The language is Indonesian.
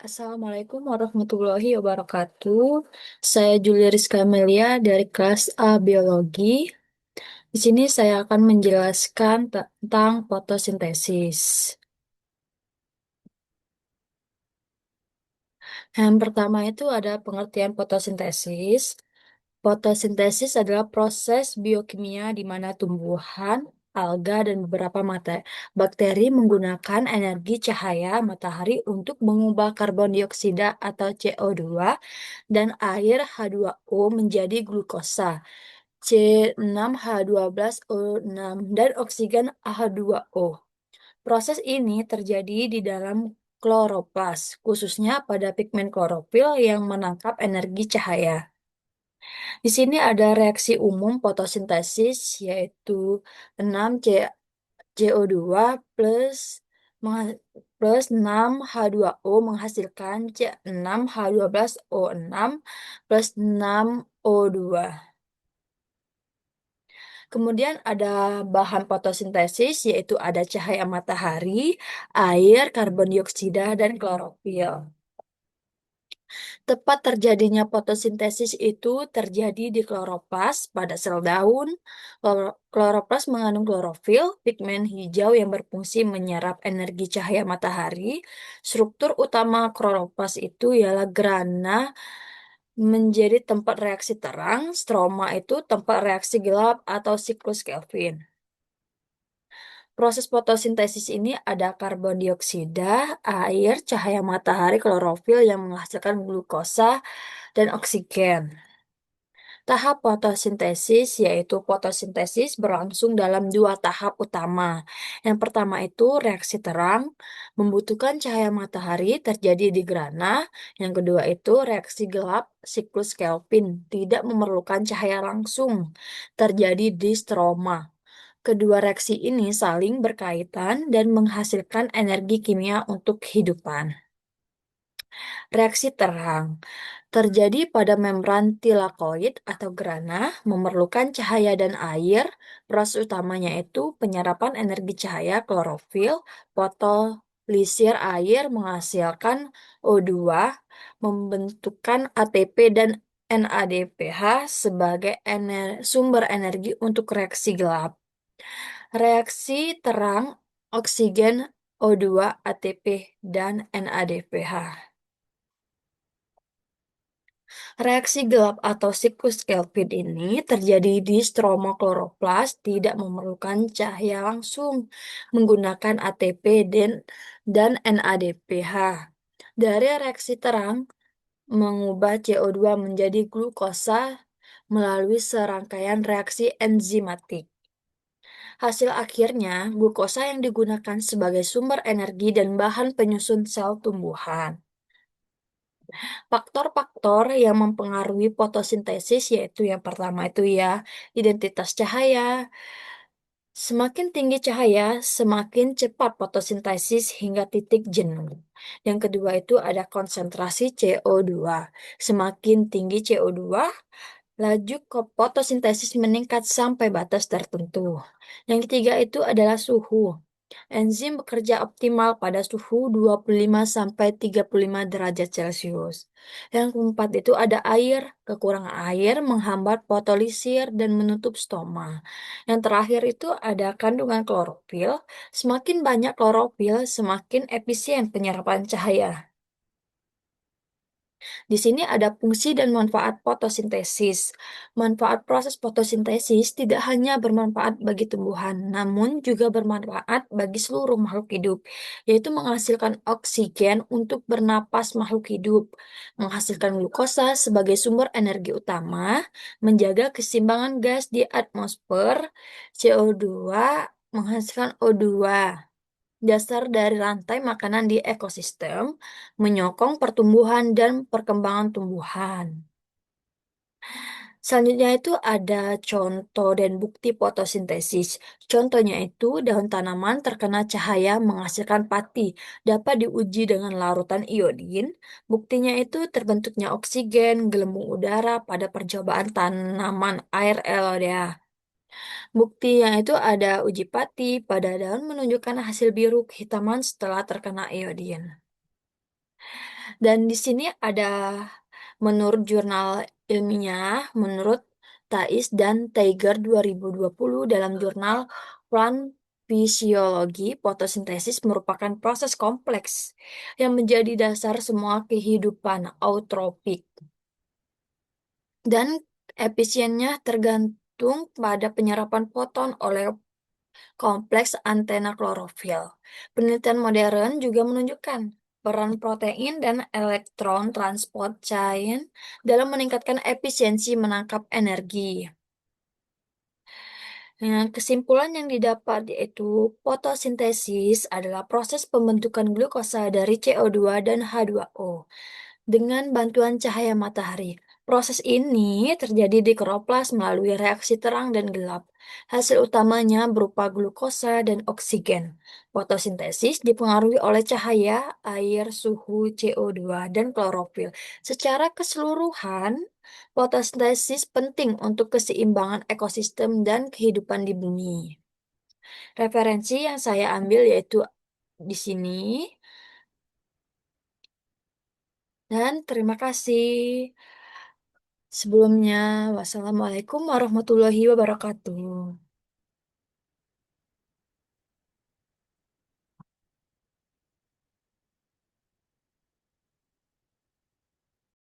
Assalamualaikum warahmatullahi wabarakatuh. Saya Julia Rizka Amelia dari kelas A Biologi. Di sini saya akan menjelaskan tentang fotosintesis. Yang pertama itu ada pengertian fotosintesis. Fotosintesis adalah proses biokimia di mana tumbuhan, alga, dan beberapa bakteri menggunakan energi cahaya matahari untuk mengubah karbon dioksida atau CO2 dan air H2O menjadi glukosa C6H12O6 dan oksigen H2O. Proses ini terjadi di dalam kloroplas, khususnya pada pigmen klorofil yang menangkap energi cahaya. Di sini ada reaksi umum fotosintesis yaitu 6 CO2 plus mengha- plus 6H2O menghasilkan C6H12O6 plus 6O2. Kemudian ada bahan fotosintesis yaitu ada cahaya matahari, air, karbon dioksida, dan klorofil. Tepat terjadinya fotosintesis itu terjadi di kloroplas pada sel daun. Kloroplas mengandung klorofil, pigmen hijau yang berfungsi menyerap energi cahaya matahari. Struktur utama kloroplas itu ialah grana menjadi tempat reaksi terang, stroma itu tempat reaksi gelap atau siklus Kelvin. Proses fotosintesis ini ada karbon dioksida, air, cahaya matahari, klorofil yang menghasilkan glukosa, dan oksigen. Tahap fotosintesis yaitu fotosintesis berlangsung dalam dua tahap utama. Yang pertama itu reaksi terang, membutuhkan cahaya matahari terjadi di grana. Yang kedua itu reaksi gelap, siklus Kelvin, tidak memerlukan cahaya langsung, terjadi di stroma. Kedua reaksi ini saling berkaitan dan menghasilkan energi kimia untuk kehidupan. Reaksi terang terjadi pada membran tilakoid atau grana, memerlukan cahaya dan air. Proses utamanya itu penyerapan energi cahaya klorofil, fotolisir air menghasilkan O2, membentukkan ATP dan NADPH sebagai sumber energi untuk reaksi gelap. Reaksi terang, oksigen, O2, ATP, dan NADPH. Reaksi gelap atau siklus Kelvin ini terjadi di stroma kloroplas, tidak memerlukan cahaya langsung, menggunakan ATP dan NADPH. Dari reaksi terang, mengubah CO2 menjadi glukosa melalui serangkaian reaksi enzimatik. Hasil akhirnya, glukosa yang digunakan sebagai sumber energi dan bahan penyusun sel tumbuhan. Faktor-faktor yang mempengaruhi fotosintesis yaitu yang pertama itu ya, identitas cahaya. Semakin tinggi cahaya, semakin cepat fotosintesis hingga titik jenuh. Yang kedua itu ada konsentrasi CO2. Semakin tinggi CO2, laju fotosintesis meningkat sampai batas tertentu. Yang ketiga itu adalah suhu. Enzim bekerja optimal pada suhu 25-35 derajat Celcius. Yang keempat itu ada air. Kekurangan air menghambat fotolisir dan menutup stoma. Yang terakhir itu ada kandungan klorofil. Semakin banyak klorofil, semakin efisien penyerapan cahaya. Di sini ada fungsi dan manfaat fotosintesis. Manfaat proses fotosintesis tidak hanya bermanfaat bagi tumbuhan, namun juga bermanfaat bagi seluruh makhluk hidup, yaitu menghasilkan oksigen untuk bernapas makhluk hidup, menghasilkan glukosa sebagai sumber energi utama, menjaga keseimbangan gas di atmosfer, CO2, menghasilkan O2 dasar dari rantai makanan di ekosistem, menyokong pertumbuhan dan perkembangan tumbuhan. Selanjutnya itu ada contoh dan bukti fotosintesis. Contohnya itu daun tanaman terkena cahaya menghasilkan pati dapat diuji dengan larutan iodin. Buktinya itu terbentuknya oksigen gelembung udara pada percobaan tanaman air LODA. Buktinya itu ada uji pati pada daun menunjukkan hasil biru kehitaman setelah terkena iodin. Dan di sini ada menurut jurnal ilmiah, menurut Thais dan Tiger 2020 dalam jurnal Plant Physiology, fotosintesis merupakan proses kompleks yang menjadi dasar semua kehidupan eutropik dan efisiennya tergantung pada penyerapan foton oleh kompleks antena klorofil. Penelitian modern juga menunjukkan peran protein dan elektron transport chain dalam meningkatkan efisiensi menangkap energi. Nah, kesimpulan yang didapat yaitu fotosintesis adalah proses pembentukan glukosa dari CO2 dan H2O dengan bantuan cahaya matahari. Proses ini terjadi di kloroplas melalui reaksi terang dan gelap. Hasil utamanya berupa glukosa dan oksigen. Fotosintesis dipengaruhi oleh cahaya, air, suhu, CO2, dan klorofil. Secara keseluruhan, fotosintesis penting untuk keseimbangan ekosistem dan kehidupan di bumi. Referensi yang saya ambil yaitu di sini. Dan terima kasih. Sebelumnya, wassalamualaikum warahmatullahi wabarakatuh.